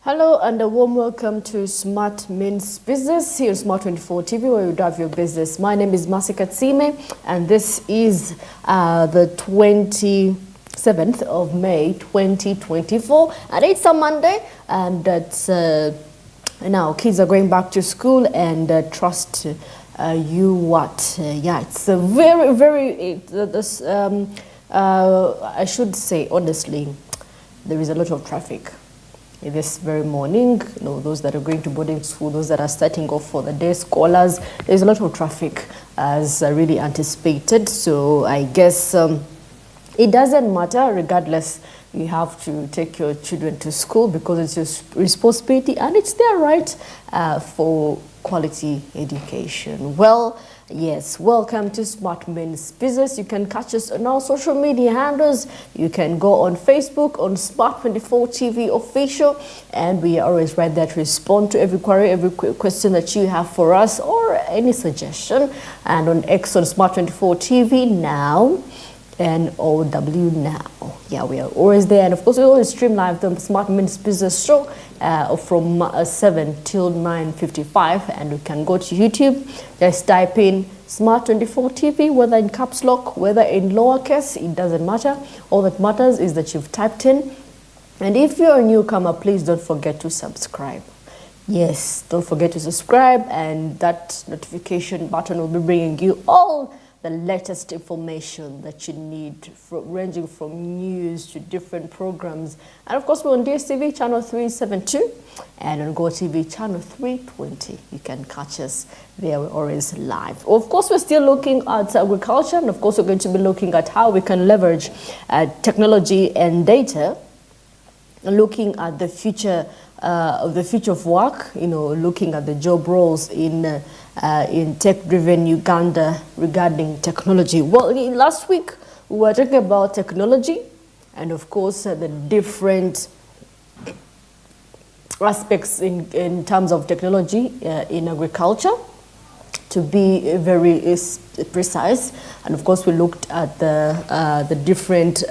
Hello and a warm welcome to Smart Means Business here on Smart 24 TV, where you drive your business. My name is Masika Tsime, and this is the 27th of May 2024, and it's a Monday, and it's now kids are going back to school, and trust you what? Yeah, it's a very I should say honestly, there is a lot of traffic this very morning. You know, those that are going to boarding school, those that are starting off for the day, scholars, there's a lot of traffic as really anticipated. So I guess it doesn't matter, regardless, you have to take your children to school because it's your responsibility and it's their right for quality education. Well, yes, welcome to Smart Means Business. You can catch us on our social media handles. You can go on Facebook on Smart 24 TV Official, and we are always right there to respond to every query, every question that you have for us, or any suggestion. And on X on Smart 24 TV now, NOW now. Yeah, we are always there. And of course, we always stream live the Smart Means Business show from 7 till 9:55. And you can go to YouTube, just type in Smart 24 TV, whether in caps lock, whether in lowercase, it doesn't matter. All that matters is that you've typed in. And if you're a newcomer, please don't forget to subscribe. Yes, don't forget to subscribe, and that notification button will be bringing you all the latest information that you need, ranging from news to different programs. And of course, we're on DSTV channel 372 and on GOTV channel 320. You can catch us there. We're always live. Of course, we're still looking at agriculture, and of course, we're going to be looking at how we can leverage technology and data, looking at the future of work, you know, looking at the job roles in tech-driven Uganda regarding technology. Well, last week we were talking about technology, and of course the different aspects in terms of technology in agriculture, to be very precise. And of course we looked at the different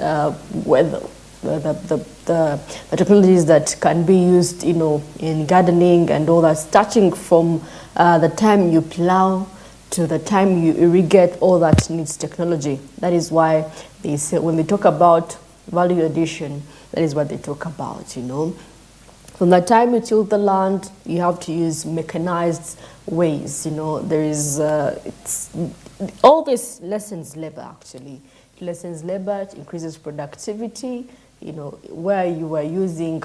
weather. The technologies that can be used, you know, in gardening and all that, starting from the time you plow to the time you irrigate, all that needs technology. That is why they say, when they talk about value addition, that is what they talk about, you know. From the time you till the land, you have to use mechanized ways, you know. There is, all this lessens labor, actually. It lessens labor, it increases productivity. You know, where you were using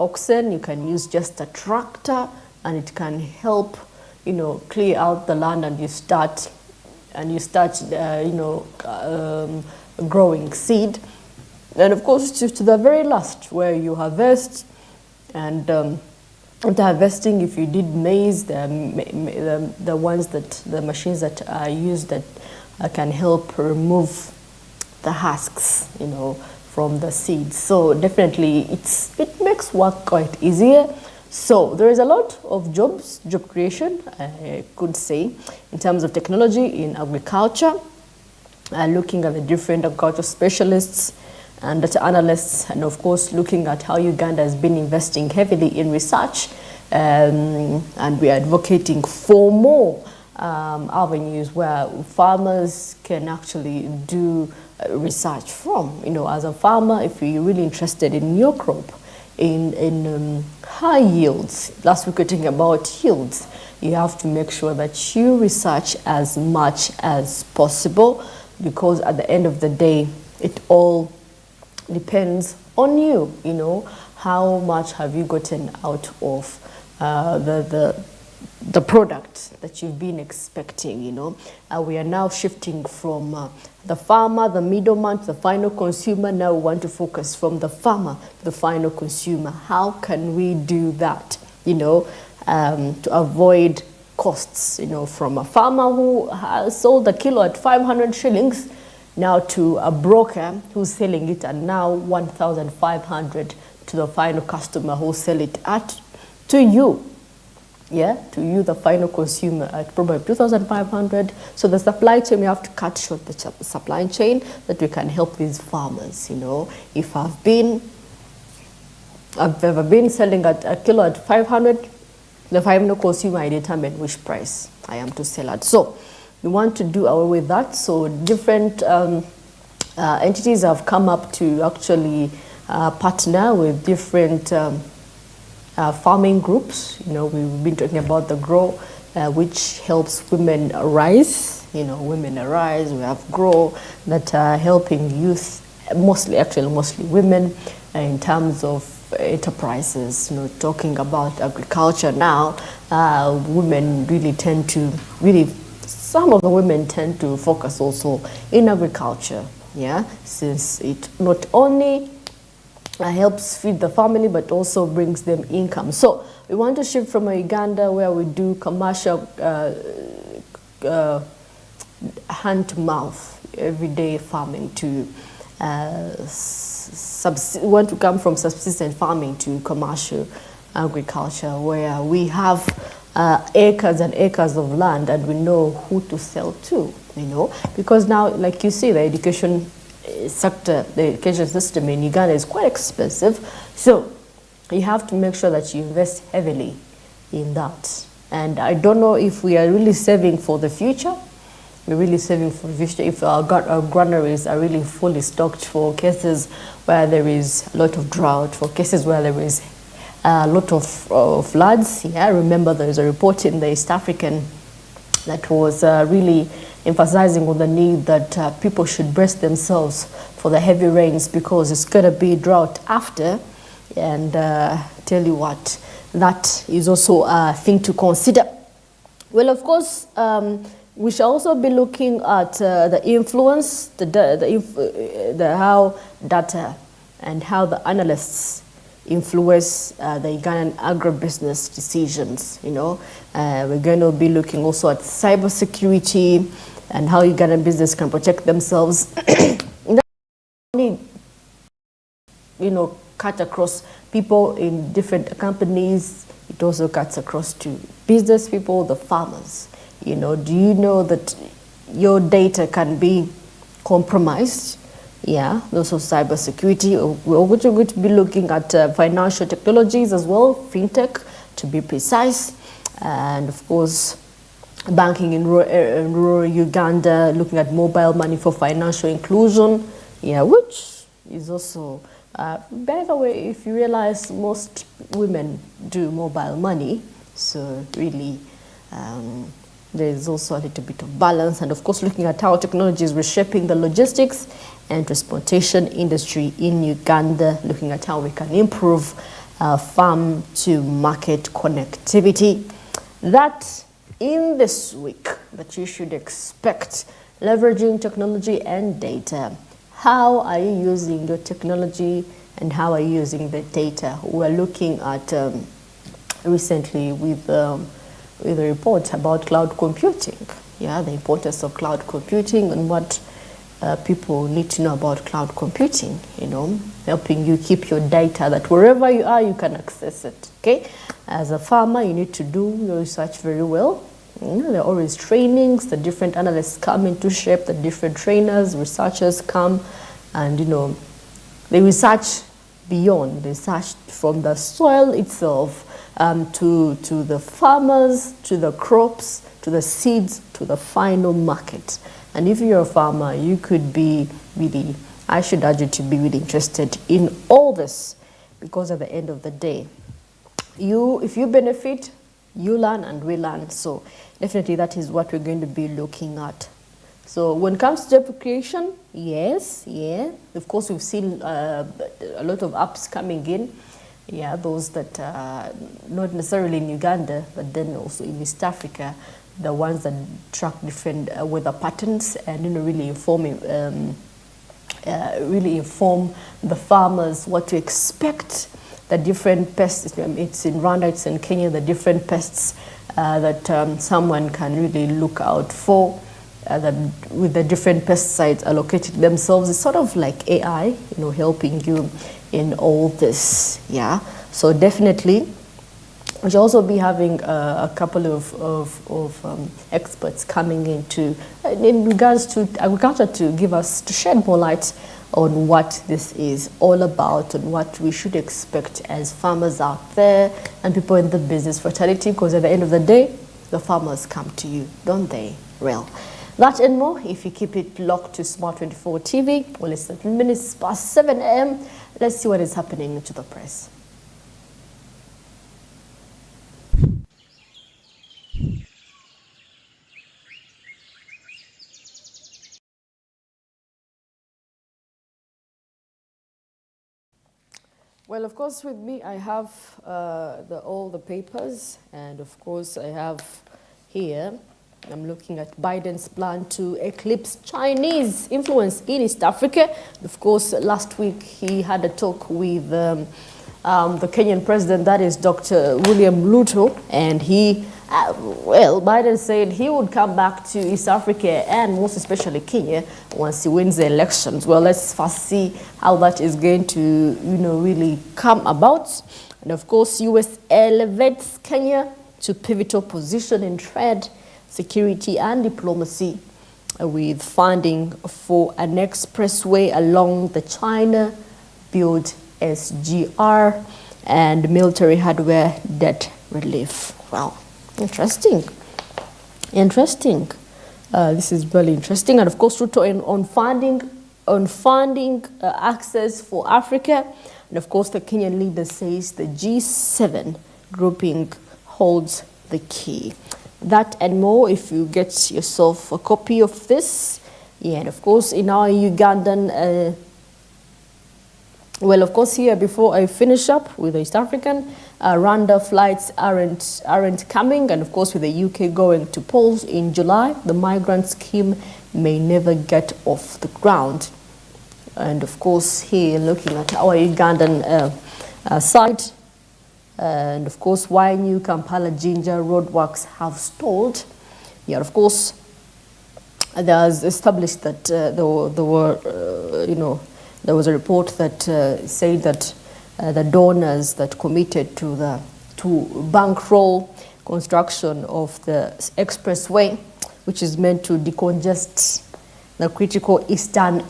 oxen, you can use just a tractor, and it can help, you know, clear out the land, and you start growing seed. And of course, to the very last, where you harvest, and after harvesting, if you did maize, the ones that the machines that are used that can help remove the husks, you know, from the seeds. So definitely it makes work quite easier. So there is a lot of job creation, I could say, in terms of technology in agriculture, looking at the different agriculture specialists and data analysts, and of course looking at how Uganda has been investing heavily in research, and we are advocating for more avenues where farmers can actually do research from. You know, as a farmer, if you're really interested in your crop, in high yields, last week we were talking about yields, you have to make sure that you research as much as possible, because at the end of the day, it all depends on you. You know, how much have you gotten out of the product that you've been expecting, you know. We are now shifting from the farmer, the middleman, to the final consumer. Now we want to focus from the farmer to the final consumer. How can we do that, you know, to avoid costs, you know, from a farmer who has sold a kilo at 500 shillings now to a broker who's selling it at now 1,500 to the final customer who sell it at to you. Yeah, to you, the final consumer, at probably 2,500. So the supply chain, we have to cut short the supply chain, that we can help these farmers. You know, if I've been I've ever been selling at a kilo at 500. The final consumer, I determine which price I am to sell at. So we want to do away with that. So different entities have come up to actually partner with different farming groups. You know, we've been talking about the Grow, which helps women rise. You know, women arise. We have Grow that are helping youth, mostly women, in terms of enterprises. You know, talking about agriculture now, women really tend to some of the women tend to focus also in agriculture. Yeah, since it not only helps feed the family but also brings them income. So we want to shift from Uganda, where we do commercial hand to mouth everyday farming, to want to come from subsistence farming to commercial agriculture, where we have acres and acres of land and we know who to sell to, you know, because now, like you see, the education sector, the education system in Uganda is quite expensive. So you have to make sure that you invest heavily in that. And I don't know if we are really saving for the future. We're really saving for the future if our granaries are really fully stocked for cases where there is a lot of drought, for cases where there is a lot of floods. Yeah, remember there is a report in the East African that was really emphasizing on the need that people should brace themselves for the heavy rains, because it's going to be drought after. And tell you what, that is also a thing to consider. Well, of course, we shall also be looking at the influence, the how data and how the analysts influence the Ugandan agribusiness decisions. You know, we're going to be looking also at cybersecurity and how Ugandan business can protect themselves. You know, cut across people in different companies. It also cuts across to business people, the farmers. You know, do you know that your data can be compromised? Yeah, also cybersecurity. We're also going to be looking at financial technologies as well, fintech to be precise, and of course, banking in rural Uganda, looking at mobile money for financial inclusion. Yeah, which is also, by the way, if you realize most women do mobile money, so really there's also a little bit of balance. And of course, looking at how technology is reshaping the logistics and transportation industry in Uganda, looking at how we can improve farm to market connectivity. That in this week that you should expect, leveraging technology and data. How are you using your technology and how are you using the data? We're looking at recently with a report about cloud computing. Yeah, the importance of cloud computing and what people need to know about cloud computing, you know, helping you keep your data that wherever you are, you can access it, okay? As a farmer, you need to do your research very well. You know, there are always trainings, the different analysts come into shape, the different trainers, researchers come, and, you know, they research beyond, they research from the soil itself to the farmers, to the crops, to the seeds, to the final market. And if you're a farmer, you could be really, I should urge you to be really interested in all this, because at the end of the day, if you benefit, you learn and we learn. So definitely that is what we're going to be looking at. So when it comes to job creation, yes, yeah. Of course, we've seen a lot of apps coming in. Yeah, those that are not necessarily in Uganda, but then also in East Africa, the ones that track different weather patterns and, you know, really inform the farmers what to expect, the different pests. It's in Rwanda, it's in Kenya, the different pests that someone can really look out for. With the different pesticides allocated themselves, it's sort of like AI, you know, helping you in all this. Yeah, so definitely we should also be having a couple of experts coming in regards to agriculture to shed more light on what this is all about and what we should expect as farmers out there and people in the business fraternity, because at the end of the day, the farmers come to you, don't they? Real. That and more if you keep it locked to Smart 24 TV. Well, it's 7 minutes past 7 a.m. Let's see what is happening to the press. Well, of course, with me, I have all the papers, and of course, I have here, I'm looking at Biden's plan to eclipse Chinese influence in East Africa. Of course, last week, he had a talk with the Kenyan president, that is Dr. William Ruto, and Biden said he would come back to East Africa and most especially Kenya once he wins the elections. Well, let's first see how that is going to, really come about. And of course, US elevates Kenya to pivotal position in trade, security, and diplomacy with funding for an expressway along the China-built SGR and military hardware debt relief. Wow. Interesting. This is really interesting. And of course, Ruto on funding access for Africa. And of course, the Kenyan leader says the G7 grouping holds the key. That and more if you get yourself a copy of this. Yeah, and of course, in our Ugandan well, of course, here, before I finish up with the East African, Rwanda flights aren't coming, and of course, with the UK going to polls in July, the migrant scheme may never get off the ground. And of course, here, looking at our Ugandan site, and of course, why new Kampala Jinja roadworks have stalled. Yeah, of course, there's established that there were, there was a report that said that the donors that committed to bankroll construction of the expressway, which is meant to decongest the critical eastern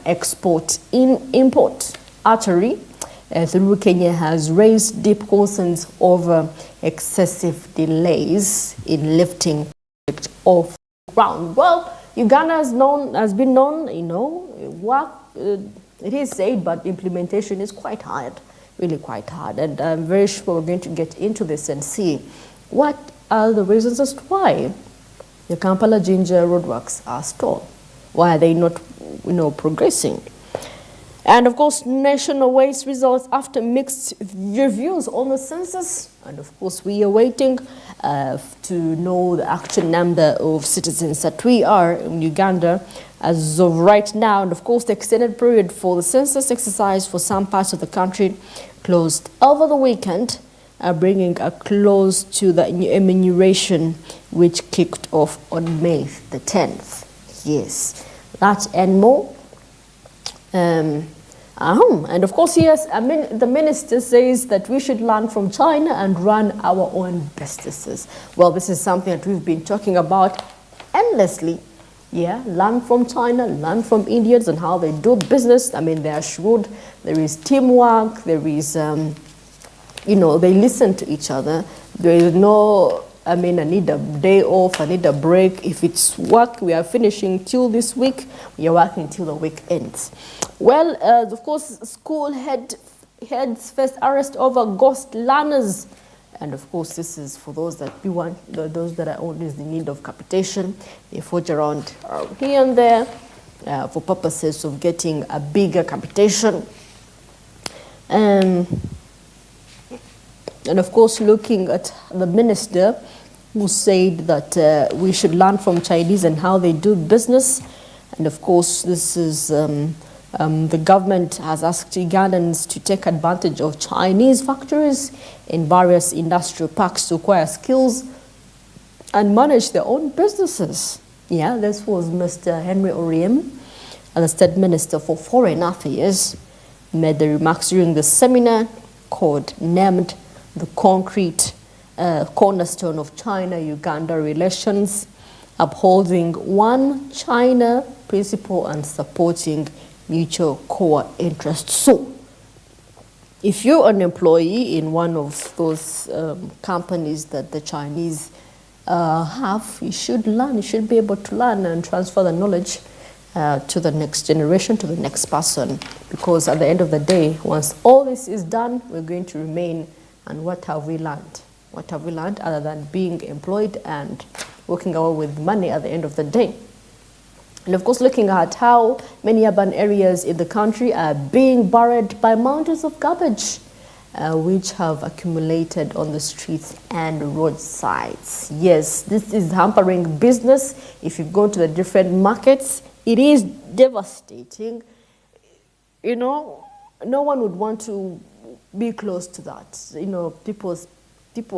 import artery through Kenya, has raised deep concerns over excessive delays in lifting it off the ground. Well, Uganda has been known, it is said, but implementation is quite hard, really quite hard. And I'm very sure we're going to get into this and see what are the reasons as to why the Kampala Jinja roadworks are stalled. Why are they not, progressing? And of course, nation awaits results after mixed reviews on the census. And of course, we are waiting to know the actual number of citizens that we are in Uganda as of right now. And of course, the extended period for the census exercise for some parts of the country closed over the weekend, bringing a close to the enumeration, which kicked off on May the 10th. Yes, that and more. And of course, yes, the minister says that we should learn from China and run our own businesses. Well, this is something that we've been talking about endlessly. Yeah, learn from China, learn from Indians and how they do business. They are shrewd. There is teamwork. There is, they listen to each other. There is no, I need a day off, I need a break. If it's work, we are finishing till this week. We are working till the week ends. Well, of course, school heads first arrest over ghost learners. And of course, this is for those that those that are always in need of capitation. They forge around here and there for purposes of getting a bigger capitation. And of course, looking at the minister who said that we should learn from Chinese and how they do business. And of course, this is the government has asked Ugandans to take advantage of Chinese factories in various industrial parks to acquire skills and manage their own businesses. Yeah, this was Mr. Henry Oriem, the State Minister for Foreign Affairs, made the remarks during the seminar named The Concrete Cornerstone of China-Uganda Relations, upholding one China principle and supporting mutual core interests. So, if you're an employee in one of those companies that the Chinese have, you should learn, you should be able to learn and transfer the knowledge to the next generation, to the next person, because at the end of the day, once all this is done, we're going to remain. And what have we learned? What have we learned other than being employed and walking away with money at the end of the day? And of course, looking at how many urban areas in the country are being buried by mountains of garbage, which have accumulated on the streets and roadsides. Yes, this is hampering business. If you go to the different markets, it is devastating. You know, no one would want to be close to that. You know, people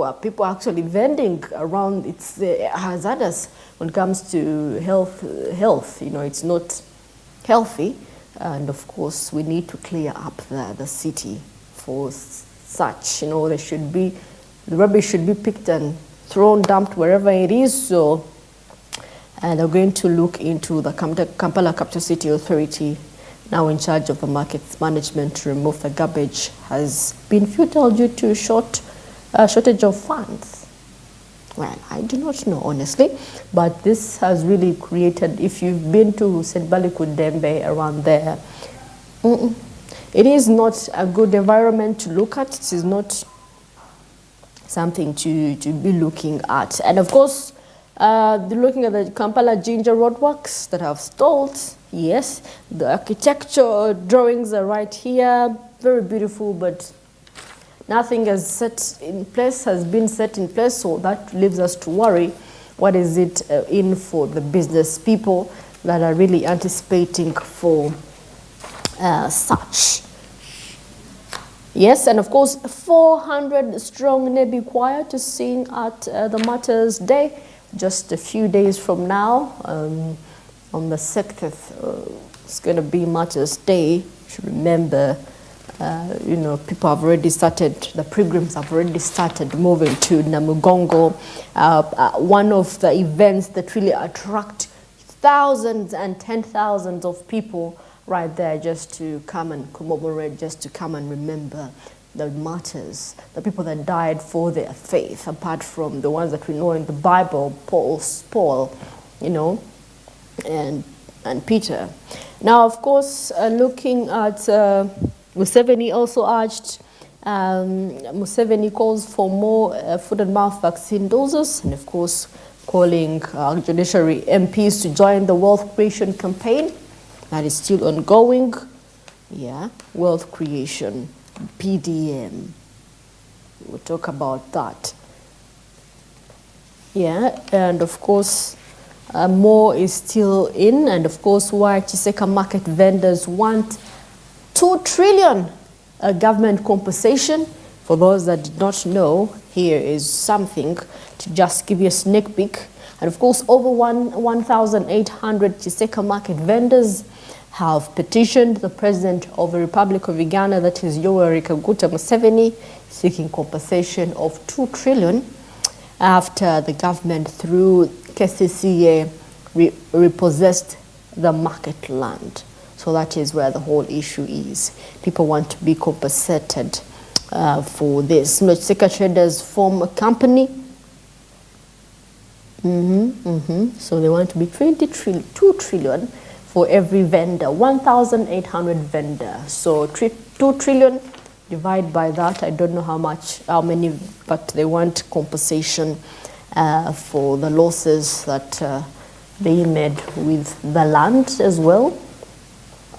are actually vending around. It's hazardous when it comes to health. You know, it's not healthy, and of course we need to clear up the city for such. You know, the rubbish should be picked and thrown, dumped wherever it is. So, and they're going to look into the Kampala Capital City Authority, now in charge of the markets management, to remove the garbage, has been futile due to shortage of funds. Well, I do not know, honestly, but this has really created, if you've been to St. Balikudembe around there, it is not a good environment to look at. It is not something to be looking at. And of course, looking at the Kampala Ginger roadworks that have stalled. Yes, the architecture drawings are right here, very beautiful, but nothing has been set in place, so that leaves us to worry, what is it in for the business people that are really anticipating for such. Yes, and of course, 400 strong Nebi choir to sing at the Martyrs' Day, just a few days from now. On the 6th, it's going to be Martyrs' Day. You should remember, you know, people have already started, the pilgrims have already started moving to Namugongo. One of the events that really attract thousands and 10,000s of people right there, just to come and commemorate, just to come and remember the martyrs, the people that died for their faith, apart from the ones that we know in the Bible, Paul, you know, and Peter. Now, of course, looking at Museveni also urged, Museveni calls for more foot and mouth vaccine doses, and of course calling judiciary MPs to join the wealth creation campaign that is still ongoing. Yeah, wealth creation, PDM. We'll talk about that. Yeah, and of course, more is still in, and of course, why Chiseka market vendors want 2 trillion government compensation. For those that did not know, here is something to just give you a sneak peek. And of course, over 1,800 Chiseka market vendors have petitioned the President of the Republic of Uganda, that is Yoweri Kaguta Museveni, seeking compensation of 2 trillion after the government through KCCA repossessed the market land. So that is where the whole issue is. People want to be compensated for this. Chiseka traders form a company. So they want to be 2 trillion for every vendor, 1,800 vendors. So 2 trillion, divide by that, I don't know how many, but they want compensation for the losses that they made with the land as well.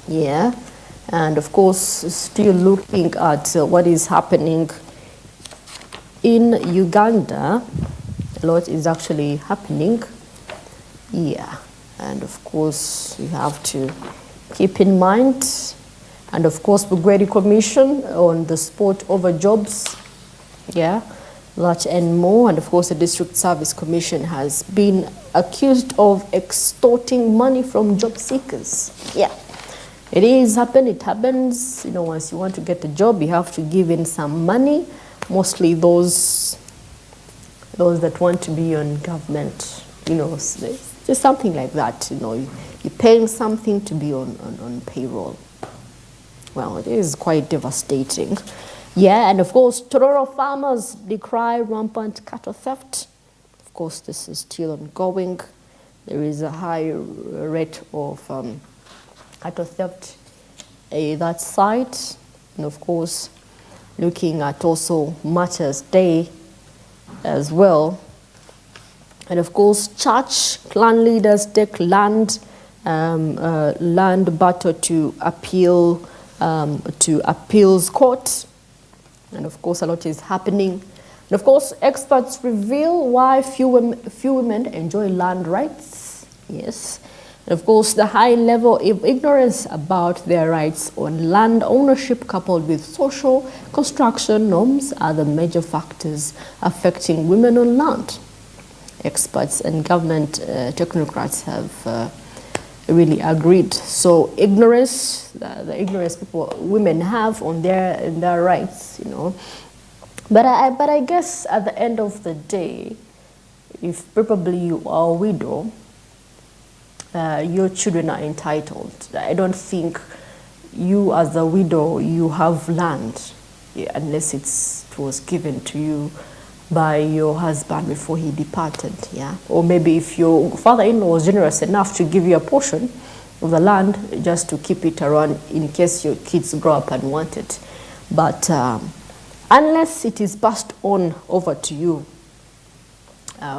Yeah, and of course, still looking at what is happening in Uganda. A lot is actually happening. Yeah, and of course, you have to keep in mind. And of course, Bugweri Commission on the sport over jobs. Yeah, that and more. And of course, the District Service Commission has been accused of extorting money from job seekers. Yeah. It happens. You know, once you want to get a job, you have to give in some money. Mostly those that want to be on government, you know, just something like that. You know, you paying something to be on payroll. Well, it is quite devastating. Yeah, and of course, Tororo farmers decry rampant cattle theft. Of course, this is still ongoing. There is a high rate of cattle theft at that site. And of course, looking at also Martyrs' Day as well. And of course, church clan leaders take land battle to appeal to appeals court. And of course, a lot is happening. And of course, experts reveal why few women enjoy land rights. Yes. And of course, the high level of ignorance about their rights on land ownership coupled with social construction norms are the major factors affecting women on land. Experts and government technocrats have really agreed. So ignorance, the ignorance women have on their rights, you know. But I guess at the end of the day, if probably you are a widow, your children are entitled. I don't think you as a widow, you have land, unless it was given to you by your husband before he departed, yeah? Or maybe if your father-in-law was generous enough to give you a portion of the land just to keep it around in case your kids grow up and want it. But unless it is passed on over to you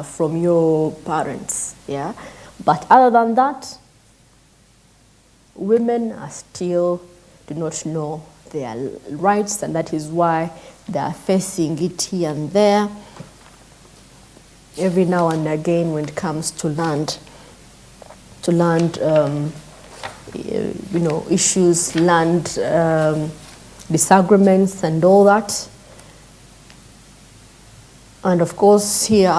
from your parents, yeah? But other than that, women are still do not know their rights, and that is why they are facing it here and there. Every now and again, when it comes to land, you know, issues, land disagreements, and all that. And of course, here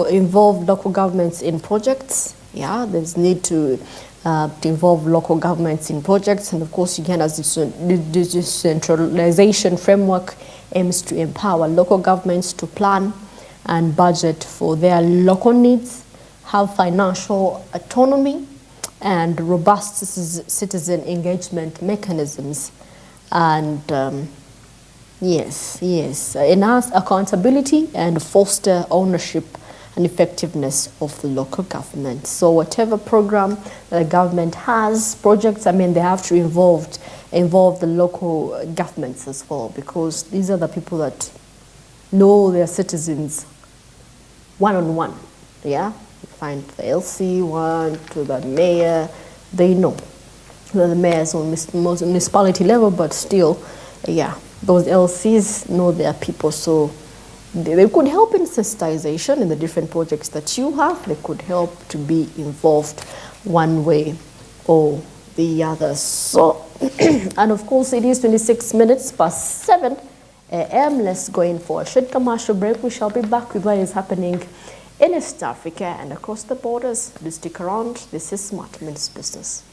involve local governments in projects. Yeah, there's need to involve local governments in projects, and of course, Uganda's decentralization framework aims to empower local governments to plan and budget for their local needs, have financial autonomy, and robust citizen engagement mechanisms, and enhance accountability and foster ownership and effectiveness of the local government. So whatever program the government has, projects, I mean, they have to involve the local governments as well, because these are the people that know their citizens one-on-one, yeah? You find the LC one to the mayor, they know. The mayor's on municipality level, but still, yeah, those LCs know their people, so they could help in sensitization in the different projects that you have. They could help to be involved one way or the other. So, and of course, it is 26 minutes past 7 a.m. Let's go in for a short commercial break. We shall be back with what is happening in East Africa and across the borders. Do stick around. This is Smart Minutes Business.